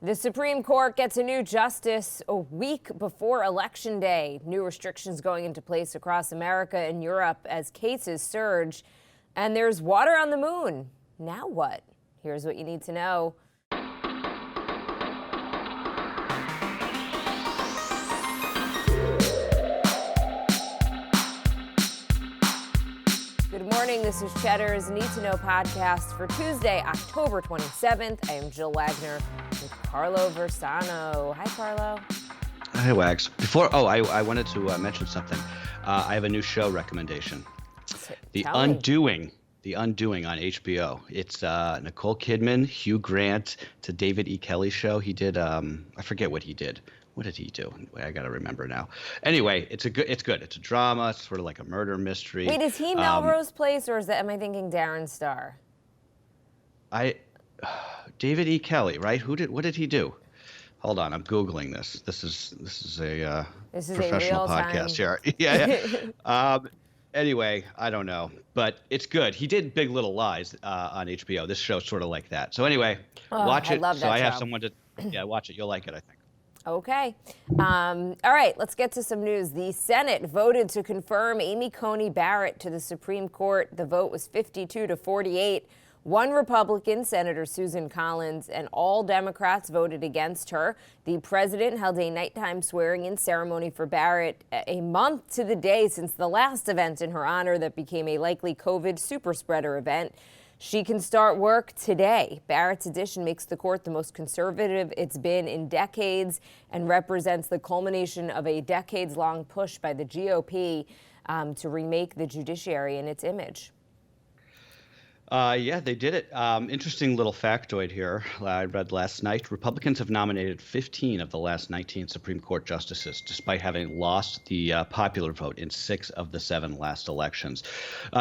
The Supreme Court gets a new justice a week before Election Day. New restrictions going into place across America and Europe as cases surge. And there's water on the moon. Now what? Here's what you need to know. Good morning. This is Cheddar's Need2Know podcast for Tuesday, October 27th. I am Jill Wagner with Carlo Versano. Hi, Carlo. Hi, Wags. I wanted to mention something. I have a new show recommendation. The Undoing on HBO. It's Nicole Kidman, Hugh Grant. It's a David E. Kelly show. He did, I forget what he did. What did he do? I got to remember now. Anyway, it's good. It's a drama. It's sort of like a murder mystery. Wait, is he Melrose Place or am I thinking Darren Star? David E. Kelly, right? What did he do? Hold on, I'm Googling this. This is a professional podcast here. Yeah. Anyway, I don't know, but it's good. He did Big Little Lies on HBO. This show's sort of like that. So anyway, watch it. I love that so I have show. someone to watch it. You'll like it, I think. Okay. All right, let's get to some news. The Senate voted to confirm Amy Coney Barrett to the Supreme Court. The vote was 52-48. One Republican, Senator Susan Collins, and all Democrats voted against her. The president held a nighttime swearing-in ceremony for Barrett a month to the day since the last event in her honor that became a likely COVID superspreader event. She can start work today. Barrett's addition makes the court the most conservative it's been in decades and represents the culmination of a decades-long push by the GOP to remake the judiciary in its image. Yeah, they did it. Interesting little factoid here I read last night. Republicans have nominated 15 of the last 19 Supreme Court justices, despite having lost the popular vote in 6 of the 7 last elections.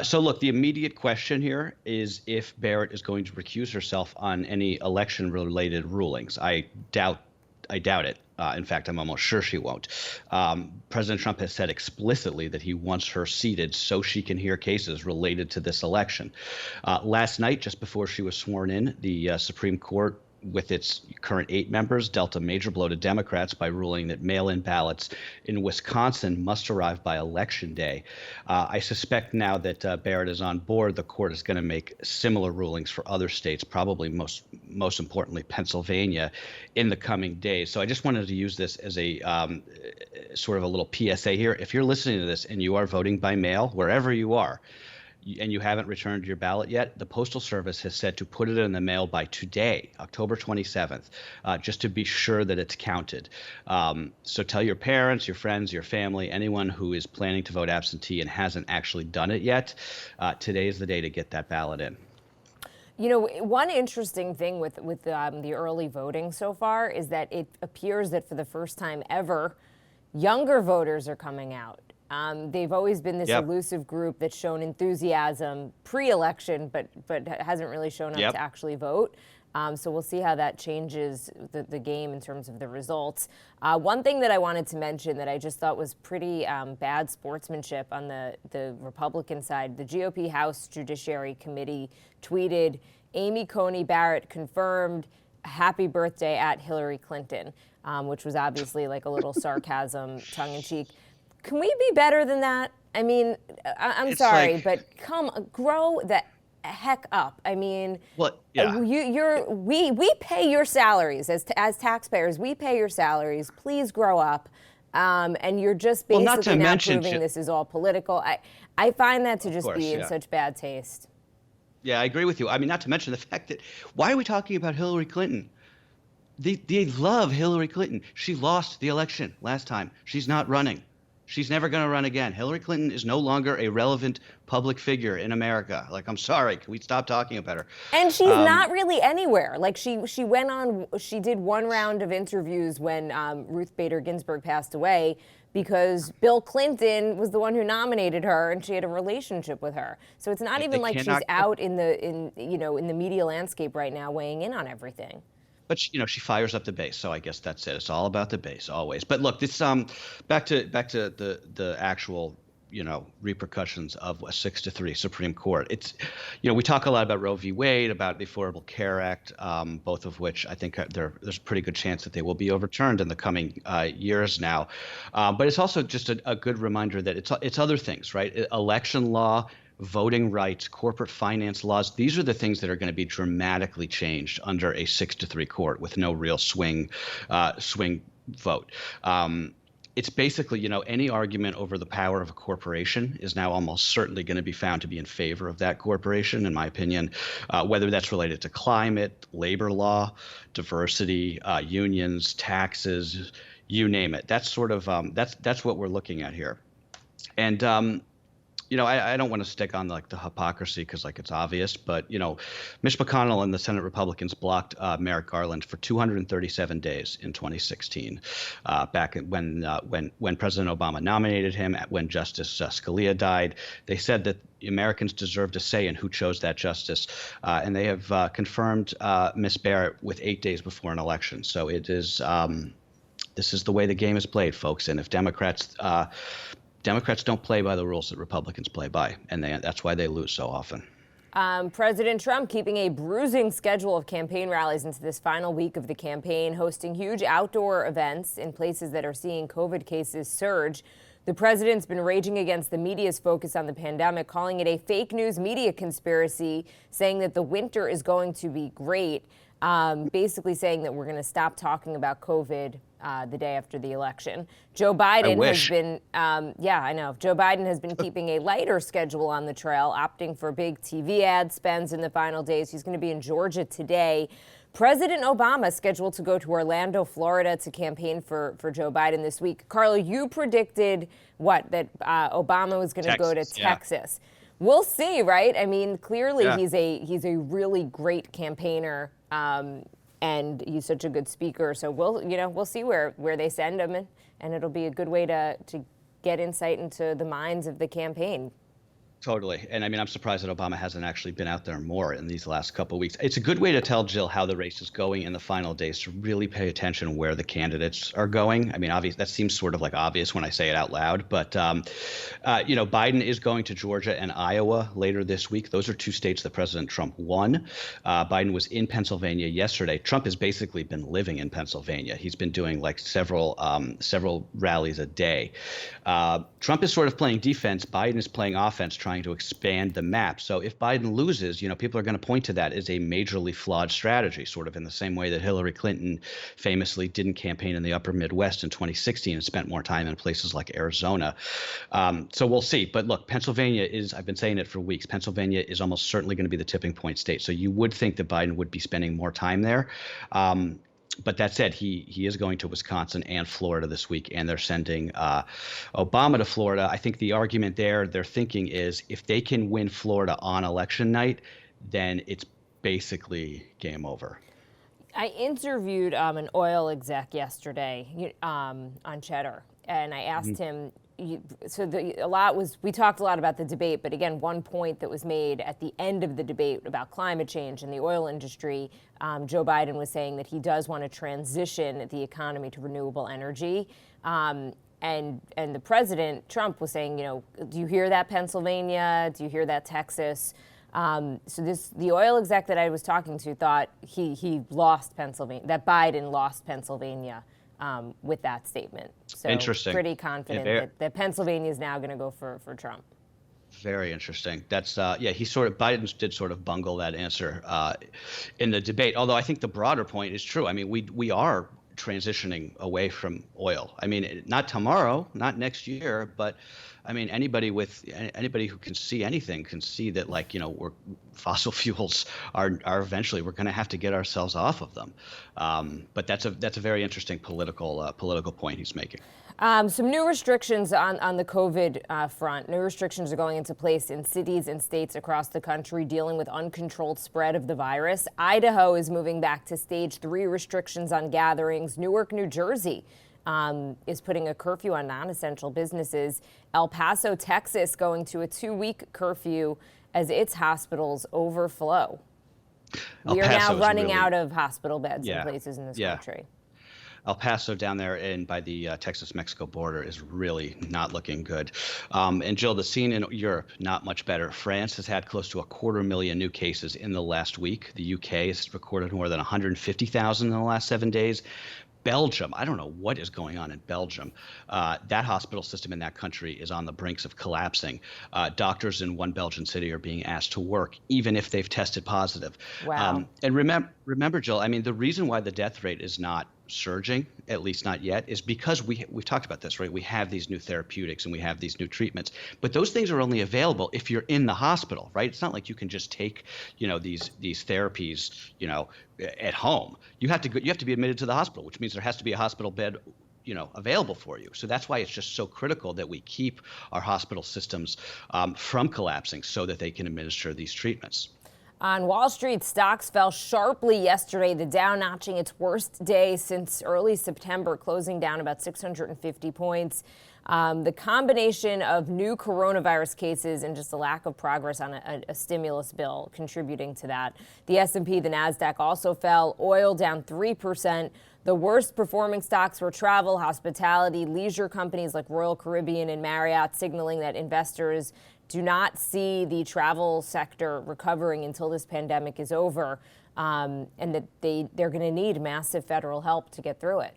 So look, the immediate question here is if Barrett is going to recuse herself on any election-related rulings. I doubt it. In fact, I'm almost sure she won't. President Trump has said explicitly that he wants her seated so she can hear cases related to this election. Last night, just before she was sworn in, the Supreme Court, with its current 8 members, dealt a major blow to Democrats by ruling that mail-in ballots in Wisconsin must arrive by Election Day. I suspect now that Barrett is on board, the court is going to make similar rulings for other states, probably most importantly Pennsylvania, in the coming days. So I just wanted to use this as a sort of a little PSA here. If you're listening to this and you are voting by mail, wherever you are, and you haven't returned your ballot yet, the Postal Service has said to put it in the mail by today, October 27th, just to be sure that it's counted. So tell your parents, your friends, your family, anyone who is planning to vote absentee and hasn't actually done it yet, today is the day to get that ballot in. You know, one interesting thing with the early voting so far is that it appears that for the first time ever, younger voters are coming out. They've always been this elusive group that's shown enthusiasm pre-election, but hasn't really shown up to actually vote. So we'll see how that changes the game in terms of the results. One thing that I wanted to mention that I just thought was pretty bad sportsmanship on the Republican side, the GOP House Judiciary Committee tweeted, Amy Coney Barrett confirmed happy birthday at Hillary Clinton, which was obviously like a little sarcasm, tongue-in-cheek. Can we be better than that? I mean, I'm sorry, but grow the heck up. I mean, we pay your salaries as taxpayers. We pay your salaries. Please grow up. And you're just basically now proving this is all political. I find that to just be in such bad taste. Yeah, I agree with you. I mean, not to mention the fact that why are we talking about Hillary Clinton? They love Hillary Clinton. She lost the election last time. She's not running. She's never going to run again. Hillary Clinton is no longer a relevant public figure in America. Like, I'm sorry. Can we stop talking about her? And she's not really anywhere. Like, she did one round of interviews when Ruth Bader Ginsburg passed away because Bill Clinton was the one who nominated her and she had a relationship with her. So it's not even like she's out in the media landscape right now weighing in on everything. But she fires up the base, so I guess that's it. It's all about the base always. But look, this back to the actual repercussions of a 6-3 Supreme Court. It's, we talk a lot about Roe v. Wade, about the Affordable Care Act, both of which I think there's a pretty good chance that they will be overturned in the coming years now. But it's also just a good reminder that it's other things, right? Election law, voting rights, corporate finance laws. These are the things that are going to be dramatically changed under a 6-3 court with no real swing vote. It's basically, any argument over the power of a corporation is now almost certainly going to be found to be in favor of that corporation, in my opinion, whether that's related to climate, labor law, diversity, unions, taxes, you name it. That's sort of that's what we're looking at here. And I don't want to stick on the hypocrisy because it's obvious, but Mitch McConnell and the Senate Republicans blocked Merrick Garland for 237 days in 2016, back when President Obama nominated him, when Justice Scalia died. They said that Americans deserved a say in who chose that justice, and they have confirmed Ms. Barrett with 8 days before an election. So it is this is the way the game is played, folks. And if Democrats don't play by the rules that Republicans play by, and that's why they lose so often. President Trump keeping a bruising schedule of campaign rallies into this final week of the campaign, hosting huge outdoor events in places that are seeing COVID cases surge. The president's been raging against the media's focus on the pandemic, calling it a fake news media conspiracy, saying that the winter is going to be great, basically saying that we're going to stop talking about COVID the day after the election. Joe Biden has been, I know. Joe Biden has been keeping a lighter schedule on the trail, opting for big TV ad spends in the final days. He's going to be in Georgia today. President Obama scheduled to go to Orlando, Florida to campaign for Joe Biden this week. Carlo, you predicted that Obama was going to go to Texas. We'll see, right? I mean, clearly he's a really great campaigner. And he's such a good speaker. So we'll see where they send him, and it'll be a good way to get insight into the minds of the campaign. Totally. And I mean, I'm surprised that Obama hasn't actually been out there more in these last couple of weeks. It's a good way to tell, Jill, how the race is going in the final days, to really pay attention where the candidates are going. I mean, obviously, that seems sort of obvious when I say it out loud. But, Biden is going to Georgia and Iowa later this week. Those are two states that President Trump won. Biden was in Pennsylvania yesterday. Trump has basically been living in Pennsylvania. He's been doing several rallies a day. Trump is sort of playing defense. Biden is playing offense, trying to expand the map. So if Biden loses, people are going to point to that as a majorly flawed strategy, sort of in the same way that Hillary Clinton famously didn't campaign in the upper Midwest in 2016 and spent more time in places like Arizona. So we'll see. But look, Pennsylvania is, I've been saying it for weeks, Pennsylvania is almost certainly going to be the tipping point state. So you would think that Biden would be spending more time there. But that said, he is going to Wisconsin and Florida this week, and they're sending Obama to Florida. I think the argument they're thinking is if they can win Florida on election night, then it's basically game over. I interviewed an oil exec yesterday on Cheddar, and I asked him. We talked a lot about the debate, but again, one point that was made at the end of the debate about climate change and the oil industry, Joe Biden was saying that he does want to transition the economy to renewable energy. And the president, Trump, was saying, do you hear that, Pennsylvania? Do you hear that, Texas? The oil exec that I was talking to thought he lost Pennsylvania, that Biden lost Pennsylvania. With that statement. So interesting. Pretty confident that Pennsylvania is now going to go for Trump. Very interesting. That's Biden did sort of bungle that answer in the debate. Although I think the broader point is true. I mean, we are transitioning away from oil. I mean, not tomorrow, not next year, but I mean, anybody who can see anything can see that, fossil fuels are eventually, we're going to have to get ourselves off of them. But that's a very interesting political point he's making. Some new restrictions on the COVID front. New restrictions are going into place in cities and states across the country dealing with uncontrolled spread of the virus. Idaho is moving back to stage 3 restrictions on gatherings. Newark, New Jersey is putting a curfew on non-essential businesses. El Paso, Texas, going to a 2-week curfew as its hospitals overflow. We are now running out of hospital beds in places in this country. El Paso down there and by the Texas-Mexico border is really not looking good. And Jill, the scene in Europe, not much better. France has had close to 250,000 new cases in the last week. The UK has recorded more than 150,000 in the last 7 days. Belgium, I don't know what is going on in Belgium. That hospital system in that country is on the brinks of collapsing. Doctors in one Belgian city are being asked to work even if they've tested positive. Wow. And remember, Jill, I mean, the reason why the death rate is not surging, at least not yet, is because we've talked about this, right? We have these new therapeutics and we have these new treatments, but those things are only available if you're in the hospital, right? It's not like you can just take, these therapies, at home. You have to be admitted to the hospital, which means there has to be a hospital bed available for you. So that's why it's just so critical that we keep our hospital systems from collapsing so that they can administer these treatments. On Wall Street, stocks fell sharply yesterday, the Dow notching its worst day since early September, closing down about 650 points. The combination of new coronavirus cases and just a lack of progress on a stimulus bill contributing to that. The S&P, the NASDAQ also fell, oil down 3%. The worst performing stocks were travel, hospitality, leisure companies like Royal Caribbean and Marriott, signaling that investors do not see the travel sector recovering until this pandemic is over, and that they're going to need massive federal help to get through it.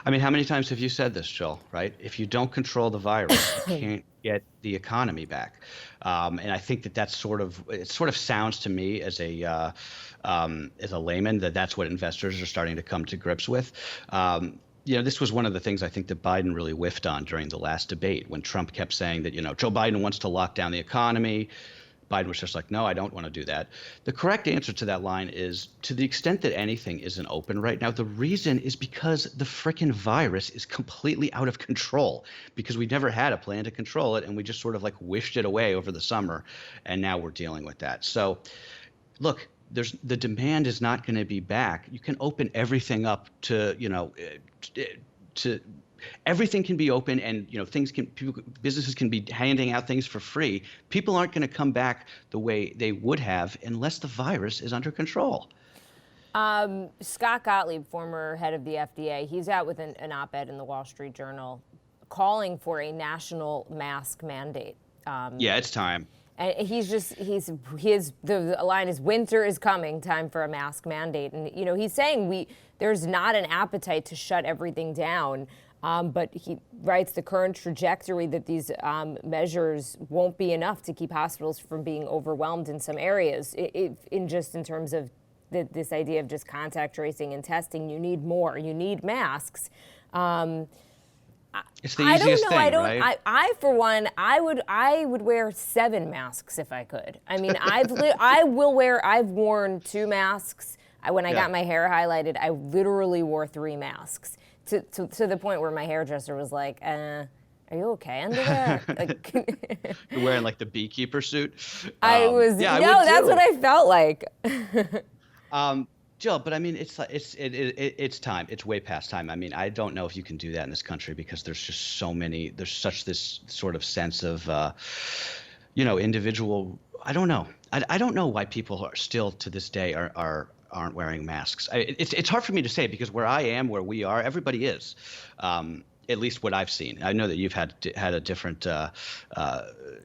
I mean, how many times have you said this, Jill, right? If you don't control the virus, you can't get the economy back. And I think it sort of sounds to me as a layman that's what investors are starting to come to grips with. This was one of the things I think that Biden really whiffed on during the last debate when Trump kept saying that, Joe Biden wants to lock down the economy. Biden was just like, no, I don't want to do that. The correct answer to that line is, to the extent that anything isn't open right now, the reason is because the frickin' virus is completely out of control, because we never had a plan to control it and we just sort of like wished it away over the summer, and now we're dealing with that. So look, the demand is not going to be back. You can open everything up to everything can be open, and businesses can be handing out things for free. People aren't going to come back the way they would have unless the virus is under control. Scott Gottlieb, former head of the FDA, he's out with an op-ed in the Wall Street Journal calling for a national mask mandate. Yeah, it's time. And the line is, winter is coming, time for a mask mandate. And, he's saying there's not an appetite to shut everything down. But he writes the current trajectory that these measures won't be enough to keep hospitals from being overwhelmed in some areas. In terms of this idea of just contact tracing and testing, you need more. You need masks. It's the easiest thing, right? I for one, I would wear 7 masks if I could. I mean, I've worn 2 masks. When I got my hair highlighted, I literally wore 3 masks. To the point where my hairdresser was like, are you okay under there? You're wearing like the beekeeper suit? That's what I felt like. Jill, but I mean, it's time. It's way past time. I mean, I don't know if you can do that in this country because there's just there's such this sort of sense of, individual, I don't know. I don't know why people are still to this day aren't wearing masks. It's hard for me to say because where I am, where we are, everybody is. At least what I've seen. I know that you've had a different,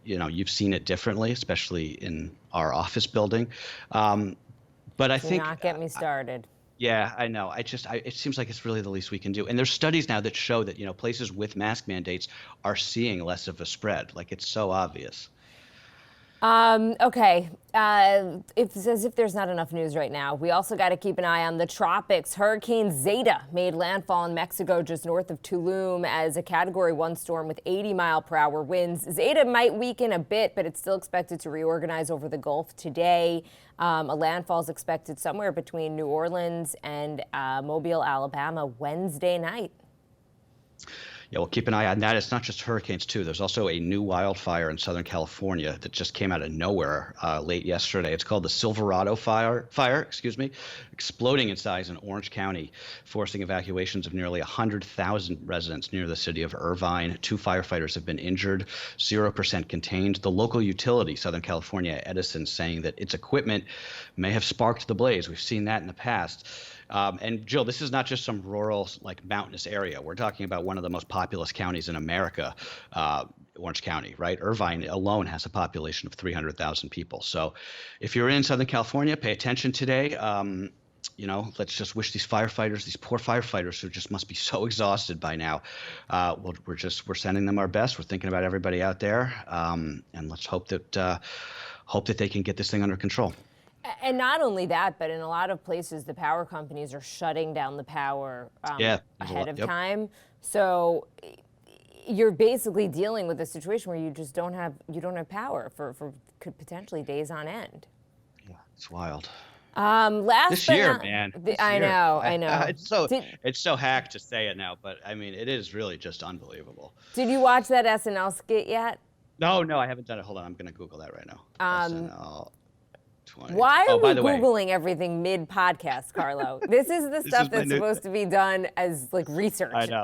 you've seen it differently, especially in our office building. But I think. Do not get me started. Yeah, I know. It seems like it's really the least we can do. And there's studies now that show that, places with mask mandates are seeing less of a spread. Like, it's so obvious. Okay. It's as if there's not enough news right now. We also got to keep an eye on the tropics. Hurricane Zeta made landfall in Mexico just north of Tulum as a Category 1 storm with 80-mile-per-hour winds. Zeta might weaken a bit, but it's still expected to reorganize over the Gulf today. A landfall is expected somewhere between New Orleans and Mobile, Alabama, Wednesday night. Yeah, we'll keep an eye on that. It's not just hurricanes, too. There's also a new wildfire in Southern California that just came out of nowhere late yesterday. It's called the Silverado fire, exploding in size in Orange County, forcing evacuations of nearly 100,000 residents near the city of Irvine. 2 firefighters have been injured, 0% contained. The local utility, Southern California Edison, saying that its equipment may have sparked the blaze. We've seen that in the past. And Jill, this is not just some rural, like mountainous area. We're talking about one of the most populous counties in America, Orange County, right? Irvine alone has a population of 300,000 people. So if you're in Southern California, pay attention today. Let's just wish these firefighters, these poor firefighters who just must be so exhausted by now. We're sending them our best. We're thinking about everybody out there, and let's hope that they can get this thing under control. And not only that, but in a lot of places, the power companies are shutting down the power ahead of time. So you're basically dealing with a situation where you just don't have power for potentially days on end. Yeah, it's wild. This year, man. I know. It's so hack to say it now, but I mean, it is really just unbelievable. Did you watch that SNL skit yet? No, I haven't done it. Hold on, I'm going to Google that right now. SNL 20. Why are we Googling everything mid-podcast, Carlo? This is the stuff that's supposed to be done as like research. I know.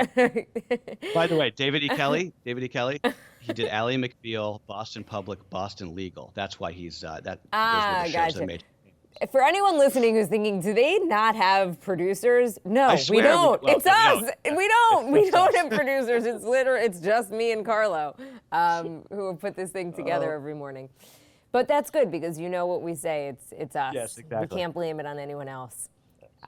By the way, David E. Kelly, he did Ally McBeal, Boston Public, Boston Legal. That's why he's those were the shows that made. For anyone listening who's thinking, do they not have producers? No, we don't. It's us. We don't have producers. It's just me and Carlo who have put this thing together every morning. But that's good because you know what we say. It's us. Yes, exactly. We can't blame it on anyone else.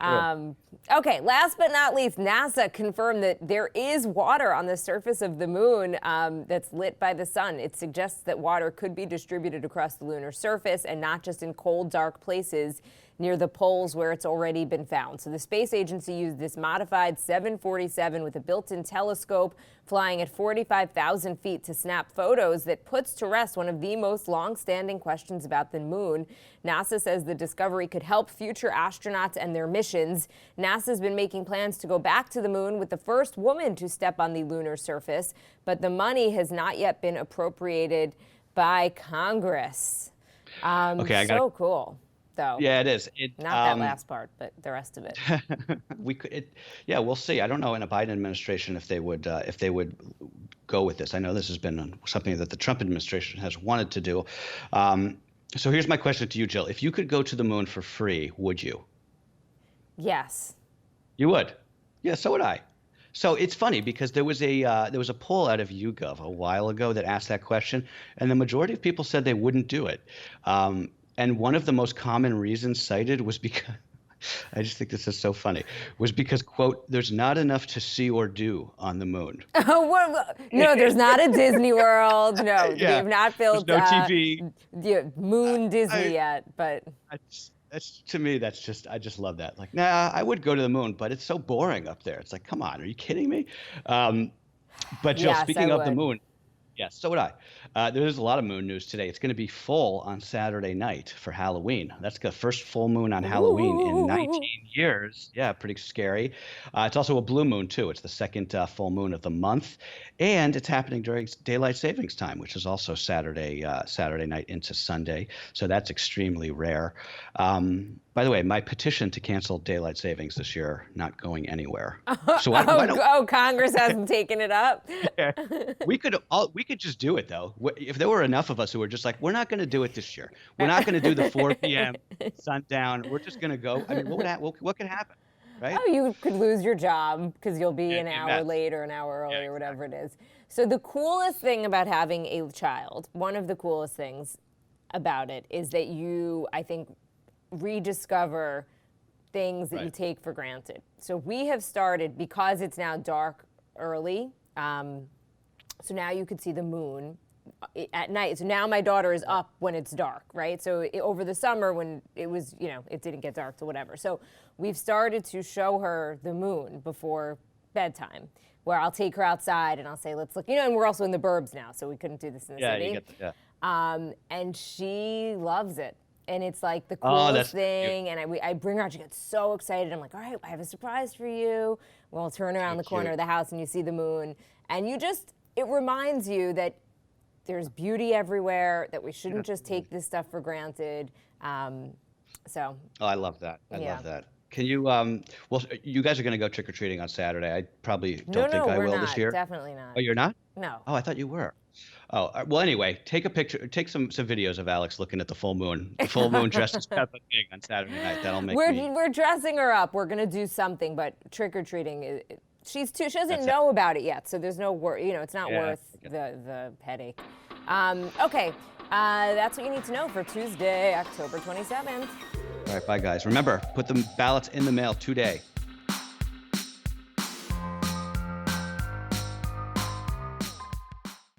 Okay, last but not least, NASA confirmed that there is water on the surface of the moon that's lit by the sun. It suggests that water could be distributed across the lunar surface and not just in cold, dark places near the poles where it's already been found. So the space agency used this modified 747 with a built-in telescope flying at 45,000 feet to snap photos that puts to rest one of the most long-standing questions about the moon. NASA says the discovery could help future astronauts and their missions. NASA's been making plans to go back to the moon with the first woman to step on the lunar surface, but the money has not yet been appropriated by Congress. Cool. Though. Yeah, it is. Not that last part, but the rest of it. We'll see. I don't know in a Biden administration if they would go with this. I know this has been something that the Trump administration has wanted to do. So here's my question to you, Jill. If you could go to the moon for free, would you? Yes. You would? Yeah, so would I. So it's funny because there was a poll out of YouGov a while ago that asked that question, and the majority of people said they wouldn't do it. And one of the most common reasons cited was because, I just think this is so funny, was because, quote, there's not enough to see or do on the moon. No, there's not a Disney World. No, they've not built no TV. Moon Disney yet. But to me, I just love that. Like, nah, I would go to the moon, but it's so boring up there. It's like, come on, are you kidding me? But Jill, speaking of the moon, yes, so would I. There's a lot of moon news today. It's going to be full on Saturday night for Halloween. That's the first full moon on Halloween in 19 years. Yeah, pretty scary. It's also a blue moon, too. It's the second full moon of the month. And it's happening during daylight savings time, which is also Saturday night into Sunday. So that's extremely rare. By the way, my petition to cancel daylight savings this year not going anywhere. So Congress hasn't taken it up. Yeah. We could just do it though. If there were enough of us who were just like, we're not going to do it this year. We're not going to do the 4 p.m. sundown. We're just going to go. I mean, what could happen? Right? Oh, you could lose your job because you'll be an hour late or an hour early or whatever it is. So the coolest thing about having a child, one of the coolest things about it is that you, I think, rediscover things that you take for granted. So we have started, because it's now dark early, so now you could see the moon at night. So now my daughter is up when it's dark, right? So over the summer when it was, it didn't get dark to whatever. So we've started to show her the moon before bedtime, where I'll take her outside and I'll say, let's look, and we're also in the burbs now, so we couldn't do this in the city. And she loves it. And it's like the coolest thing. Cute. And I bring her out. She gets so excited. I'm like, all right, I have a surprise for you. We'll turn around the corner of the house and you see the moon. And it reminds you that there's beauty everywhere, that we shouldn't just take this stuff for granted. I love that. I love that. Can you, well, you guys are going to go trick or treating on Saturday. I probably don't think I we're will not. this year. Definitely not. Oh, you're not? No. Oh, I thought you were. Oh, well, anyway, take a picture, take some videos of Alex looking at the full moon dressed as Peppa Pig on Saturday night. That'll make me. We're dressing her up. We're gonna do something, but trick or treating. She doesn't That's know about it yet, so there's no it's not Yeah, worth I get the headache. Okay, that's what you need to know for Tuesday, October 27th. All right, bye, guys. Remember, put the ballots in the mail today.